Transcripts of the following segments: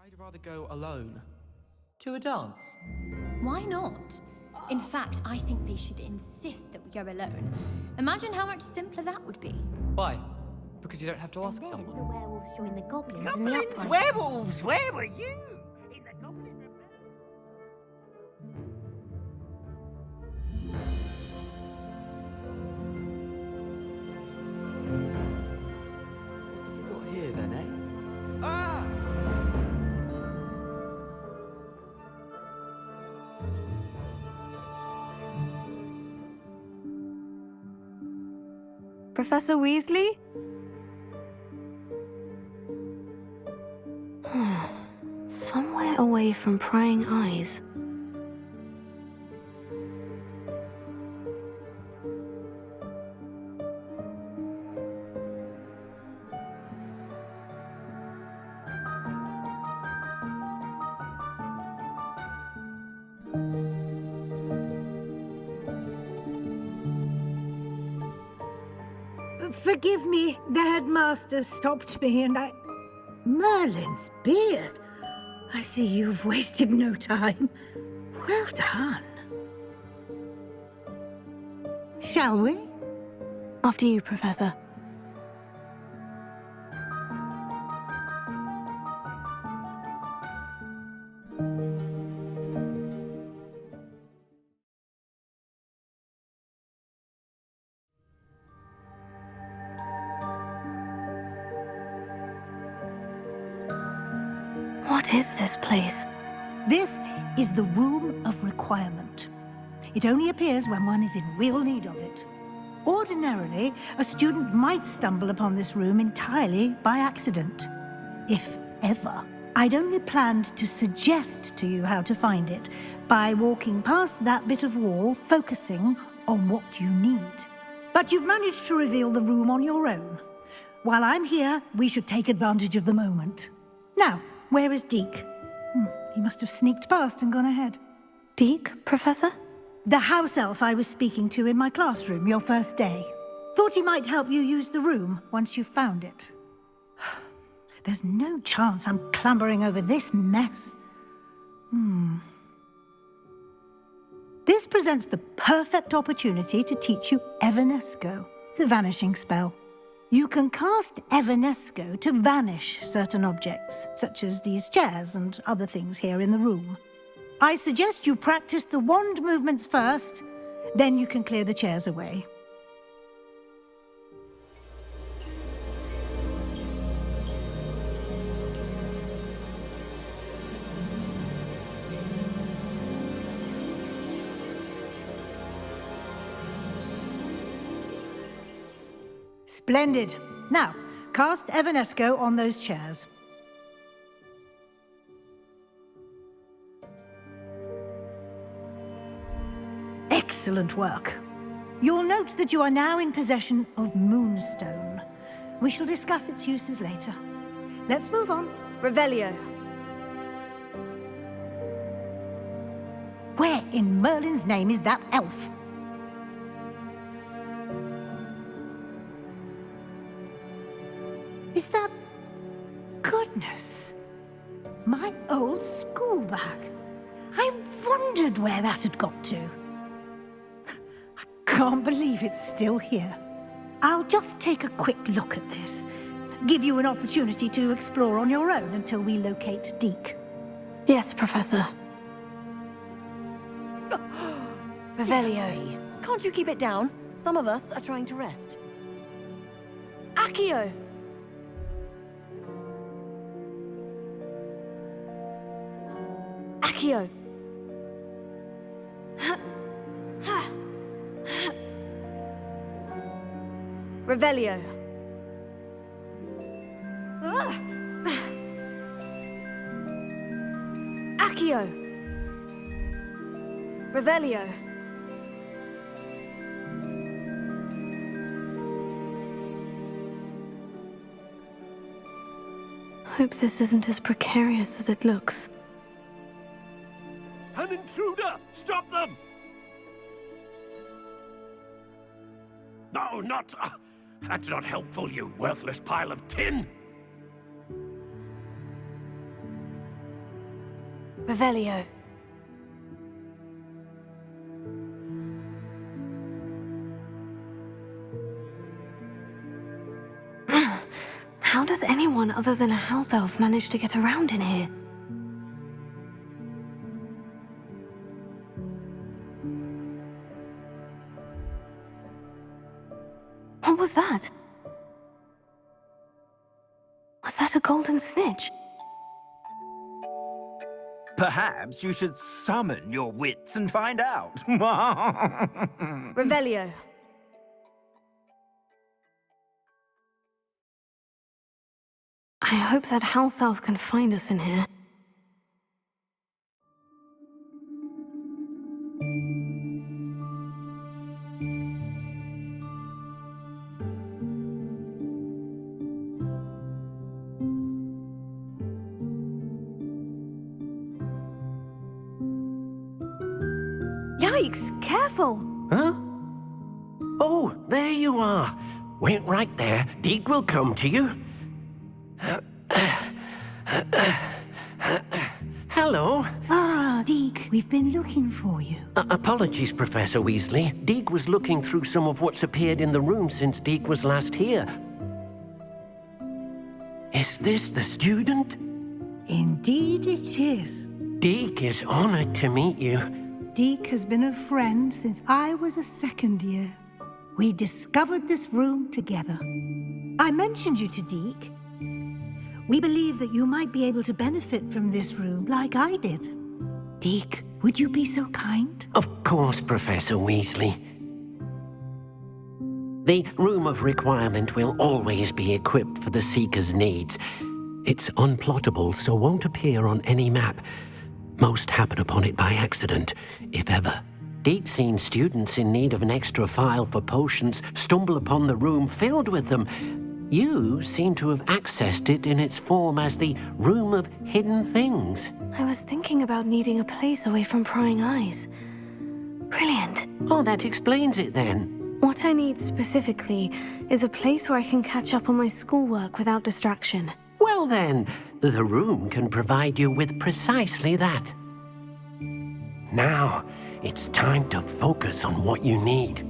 I'd rather go alone. To a dance? Why not? In fact, I think they should insist that we go alone. Imagine how much simpler that would be. Why? Because you don't have to ask Then someone. the werewolves join the goblins in the Goblins, uprising. werewolves, where were you? In the goblin rebellion. What have we got here then, eh? Ah! Professor Weasley? Somewhere away from prying eyes. Forgive me, the headmaster stopped me and I... Merlin's beard! I see you've wasted no time. Well done. Shall we? After you, Professor. What is this place? This is the Room of Requirement. It only appears when one is in real need of it. Ordinarily, a student might stumble upon this room entirely by accident. If ever. I'd only planned to suggest to you how to find it by walking past that bit of wall, focusing on what you need. But you've managed to reveal the room on your own. While I'm here, we should take advantage of the moment. Now, where is Deek? He must have sneaked past and gone ahead. Deek, Professor? The house elf I was speaking to in my classroom your first day. Thought he might help you use the room once you've found it. There's no chance I'm clambering over this mess. This presents the perfect opportunity to teach you Evanesco, the vanishing spell. You can cast Evanesco to vanish certain objects, such as these chairs and other things here in the room. I suggest you practice the wand movements first, then you can clear the chairs away. Splendid. Now, cast Evanesco on those chairs. Excellent work. You'll note that you are now in possession of Moonstone. We shall discuss its uses later. Let's move on. Revelio. Where in Merlin's name is that elf? Is that... Goodness. My old school bag. I wondered where that had got to. I can't believe it's still here. I'll just take a quick look at this. Give you an opportunity to explore on your own until we locate Deek. Yes, Professor. Revelio. Can't you keep it down? Some of us are trying to rest. Accio! Accio! Revelio. Accio. Revelio. Hope this isn't as precarious as it looks. An intruder! Stop them! No, not... that's not helpful, you worthless pile of tin! Revelio. How does anyone other than a house elf manage to get around in here? What was that? Was that a golden snitch? Perhaps you should summon your wits and find out. Revelio. I hope that house elf can find us in here. Yikes, careful! Huh? Oh, there you are. Wait right there. Deek will come to you. Hello. Ah, Deek, we've been looking for you. Apologies, Professor Weasley. Deek was looking through some of what's appeared in the room since Deek was last here. Is this the student? Indeed it is. Deek is honored to meet you. Deek has been a friend since I was a second year. We discovered this room together. I mentioned you to Deek. We believe that you might be able to benefit from this room like I did. Deek, would you be so kind? Of course, Professor Weasley. The Room of Requirement will always be equipped for the Seeker's needs. It's unplottable, so won't appear on any map. Most happen upon it by accident, if ever. Deek's seen students in need of an extra file for potions stumble upon the room filled with them. You seem to have accessed it in its form as the Room of Hidden Things. I was thinking about needing a place away from prying eyes. Brilliant. Oh, that explains it then. What I need specifically is a place where I can catch up on my schoolwork without distraction. Well then, the room can provide you with precisely that. Now, it's time to focus on what you need.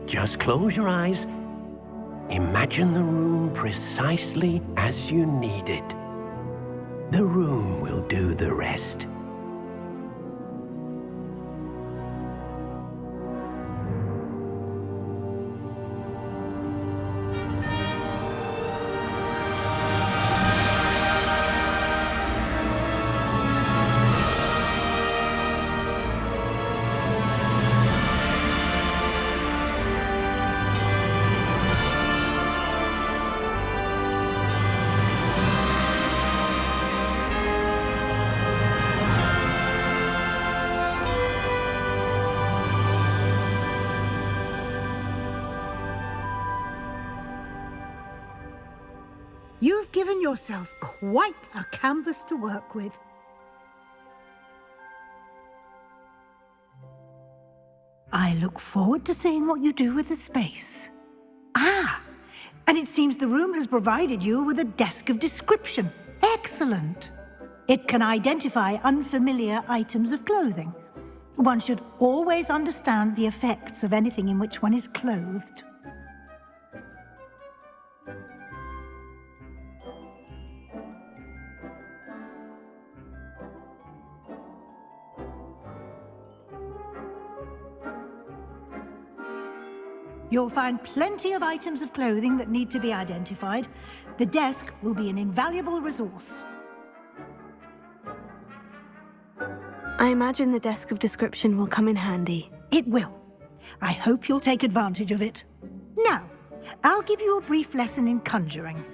Just close your eyes. Imagine the room precisely as you need it. The room will do the rest. You've given yourself quite a canvas to work with. I look forward to seeing what you do with the space. Ah, and it seems the room has provided you with a desk of description. Excellent. It can identify unfamiliar items of clothing. One should always understand the effects of anything in which one is clothed. You'll find plenty of items of clothing that need to be identified. The desk will be an invaluable resource. I imagine the desk of description will come in handy. It will. I hope you'll take advantage of it. Now, I'll give you a brief lesson in conjuring.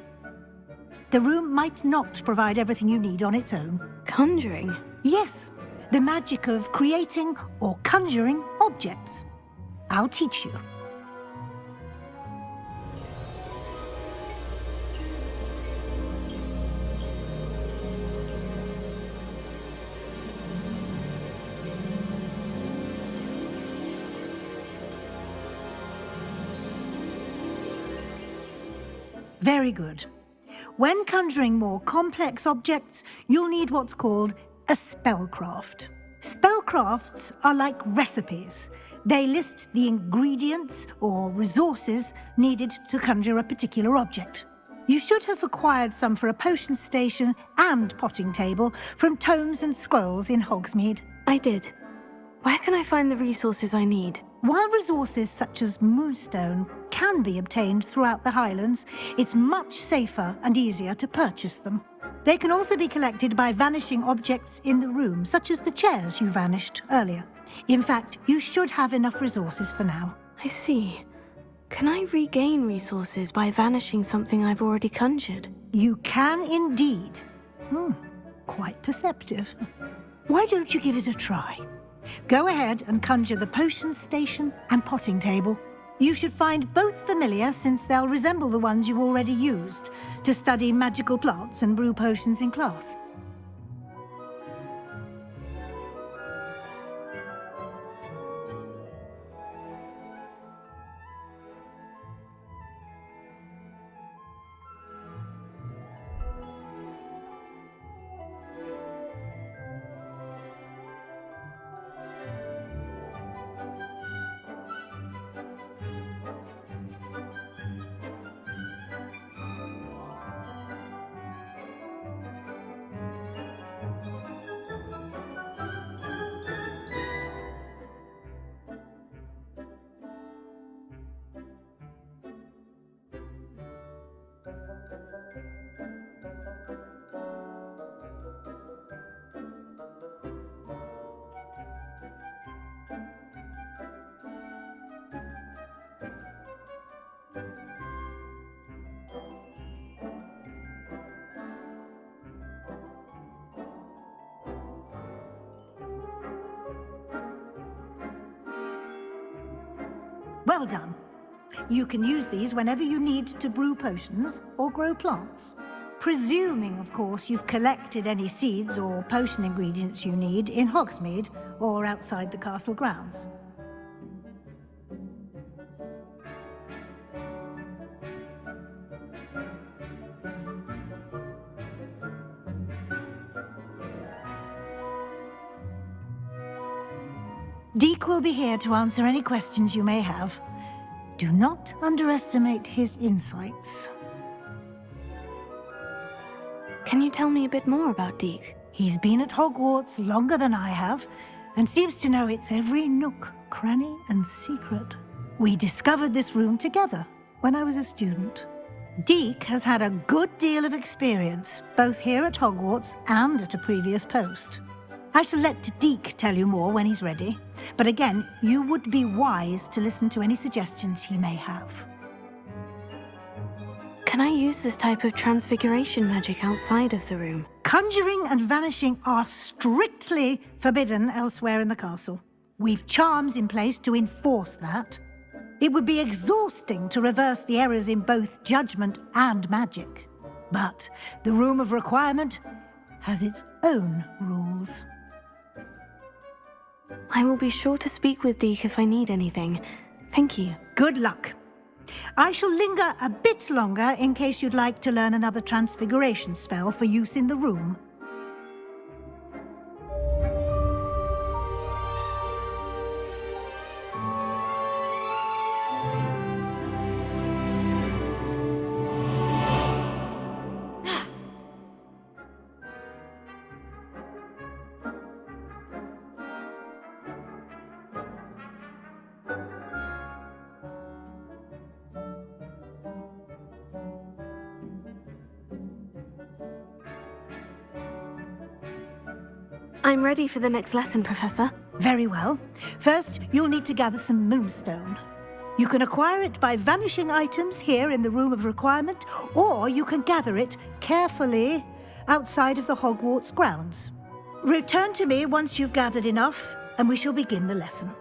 The room might not provide everything you need on its own. Conjuring? Yes, the magic of creating or conjuring objects. I'll teach you. Very good. When conjuring more complex objects, you'll need what's called a spellcraft. Spellcrafts are like recipes. They list the ingredients or resources needed to conjure a particular object. You should have acquired some for a potion station and potting table from tomes and scrolls in Hogsmeade. I did. Where can I find the resources I need? While resources such as Moonstone can be obtained throughout the Highlands, it's much safer and easier to purchase them. They can also be collected by vanishing objects in the room, such as the chairs you vanished earlier. In fact, you should have enough resources for now. I see. Can I regain resources by vanishing something I've already conjured? You can indeed. Quite perceptive. Why don't you give it a try? Go ahead and conjure the potion station and potting table. You should find both familiar, since they'll resemble the ones you've already used to study magical plants and brew potions in class. Well done. You can use these whenever you need to brew potions or grow plants. Presuming, of course, you've collected any seeds or potion ingredients you need in Hogsmeade or outside the castle grounds. Deek will be here to answer any questions you may have. Do not underestimate his insights. Can you tell me a bit more about Deek? He's been at Hogwarts longer than I have, and seems to know its every nook, cranny, and secret. We discovered this room together when I was a student. Deek has had a good deal of experience, both here at Hogwarts and at a previous post. I shall let Deek tell you more when he's ready, but again, you would be wise to listen to any suggestions he may have. Can I use this type of transfiguration magic outside of the room? Conjuring and vanishing are strictly forbidden elsewhere in the castle. We've charms in place to enforce that. It would be exhausting to reverse the errors in both judgment and magic. But the Room of Requirement has its own rules. I will be sure to speak with Deek if I need anything. Thank you. Good luck. I shall linger a bit longer in case you'd like to learn another transfiguration spell for use in the room. I'm ready for the next lesson, Professor. Very well. First, you'll need to gather some Moonstone. You can acquire it by vanishing items here in the Room of Requirement, or you can gather it carefully outside of the Hogwarts grounds. Return to me once you've gathered enough, and we shall begin the lesson.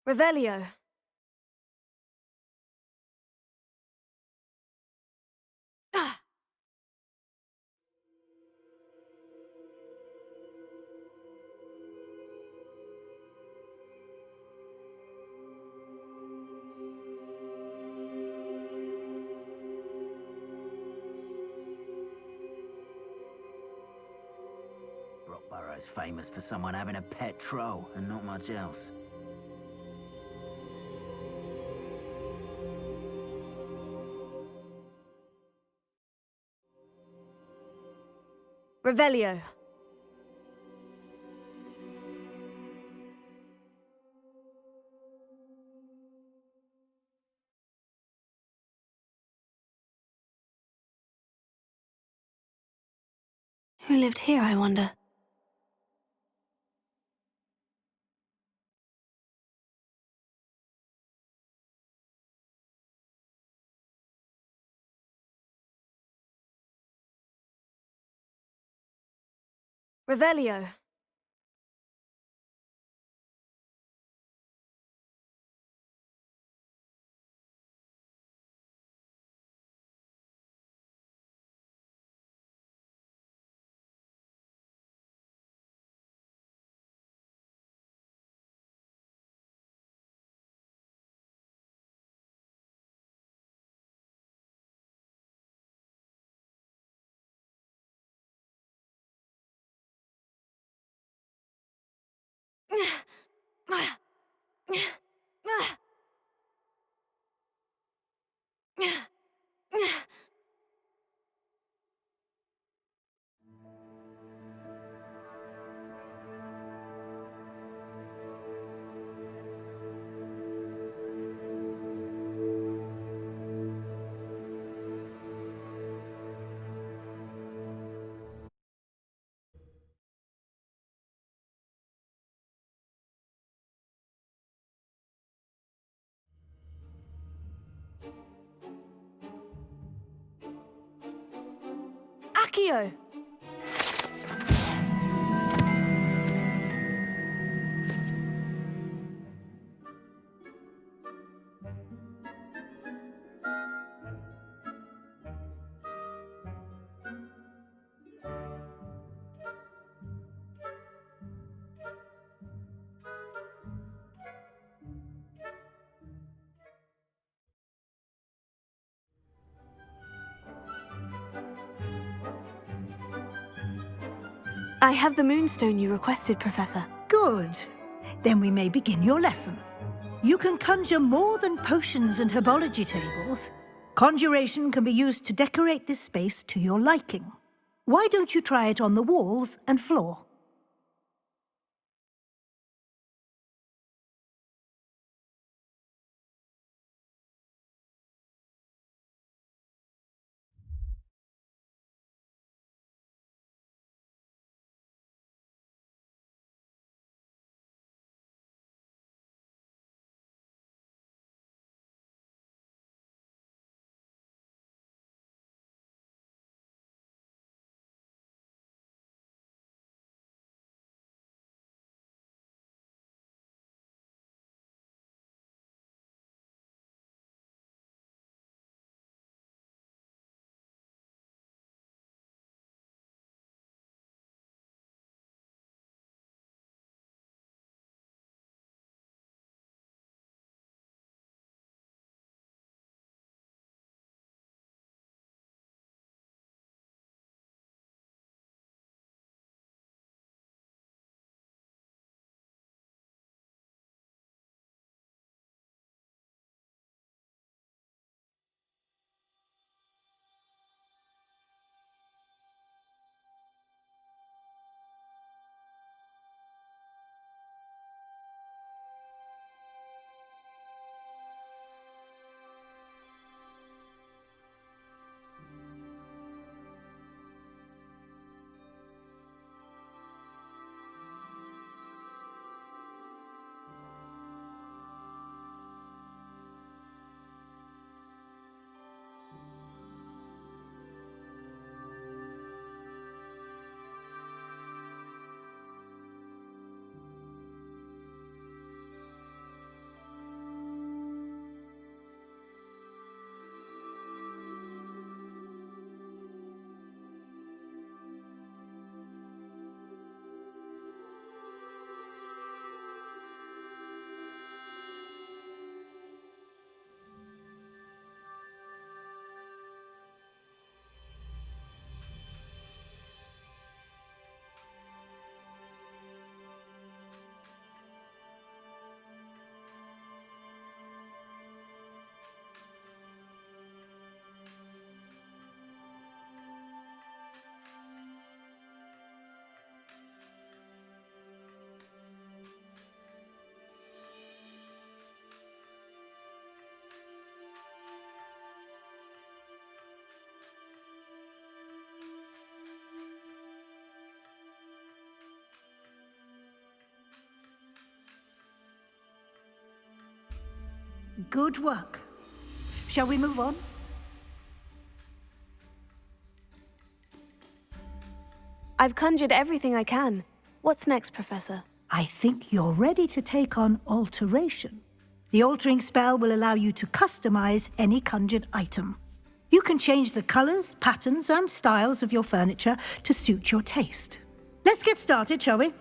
Revelio. Ah. Rockborough's famous for someone having a pet troll and not much else. Revelio. Who lived here, I wonder? Revelio. Accio! I have the Moonstone you requested, Professor. Good. Then we may begin your lesson. You can conjure more than potions and herbology tables. Conjuration can be used to decorate this space to your liking. Why don't you try it on the walls and floor? Good work. Shall we move on? I've conjured everything I can. What's next, Professor? I think you're ready to take on alteration. The altering spell will allow you to customize any conjured item. You can change the colors, patterns, and styles of your furniture to suit your taste. Let's get started, shall we?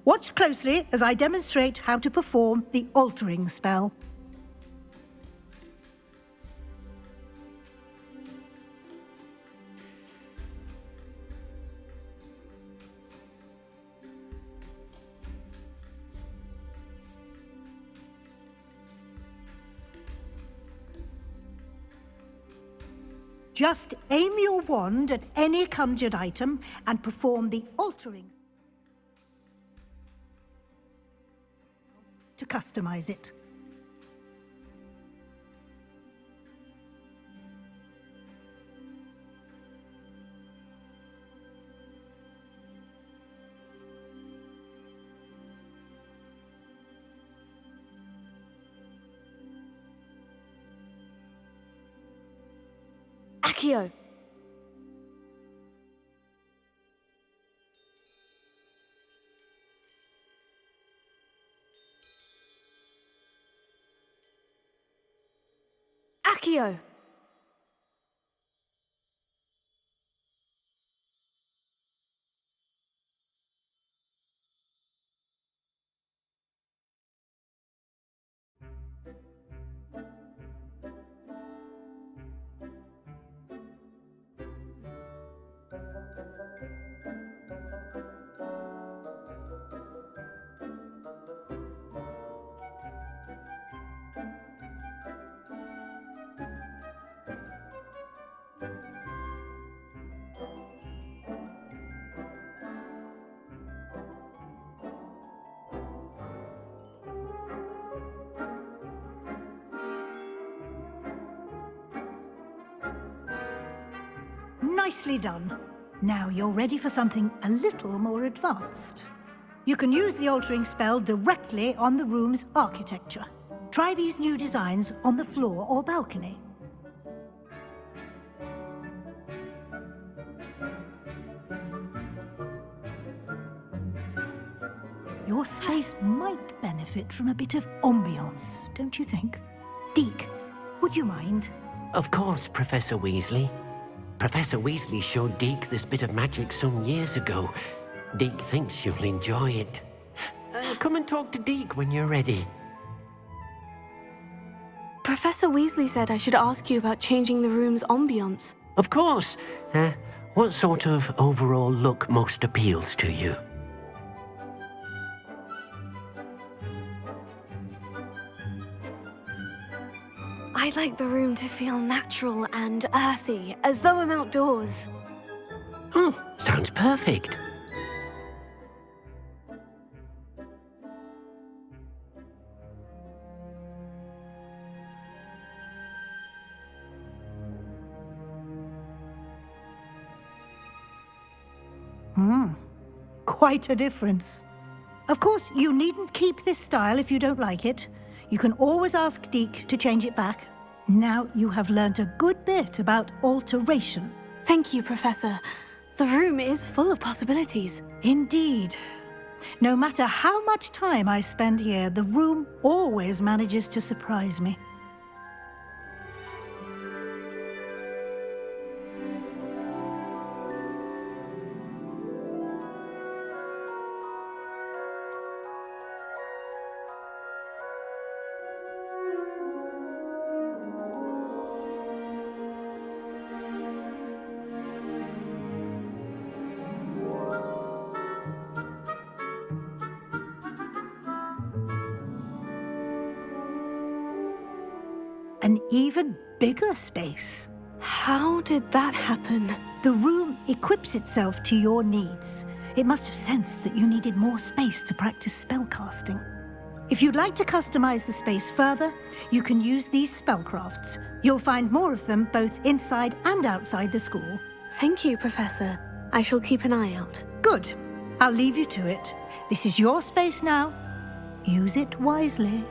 Watch closely as I demonstrate how to perform the altering spell. Just aim your wand at any conjured item and perform the altering to customize it. Accio! Accio! Nicely done. Now you're ready for something a little more advanced. You can use the altering spell directly on the room's architecture. Try these new designs on the floor or balcony. Your space might benefit from a bit of ambiance, don't you think? Deek, would you mind? Of course, Professor Weasley. Professor Weasley showed Deek this bit of magic some years ago. Deek thinks you'll enjoy it. Come and talk to Deek when you're ready. Professor Weasley said I should ask you about changing the room's ambiance. Of course. What sort of overall look most appeals to you? I'd like the room to feel natural and earthy, as though I'm outdoors. Oh, sounds perfect. Quite a difference. Of course, you needn't keep this style if you don't like it. You can always ask Deek to change it back. Now you have learnt a good bit about alteration. Thank you, Professor. The room is full of possibilities. Indeed. No matter how much time I spend here, the room always manages to surprise me. An even bigger space. How did that happen? The room equips itself to your needs. It must have sensed that you needed more space to practice spellcasting. If you'd like to customize the space further, you can use these spellcrafts. You'll find more of them both inside and outside the school. Thank you, Professor. I shall keep an eye out. Good. I'll leave you to it. This is your space now. Use it wisely.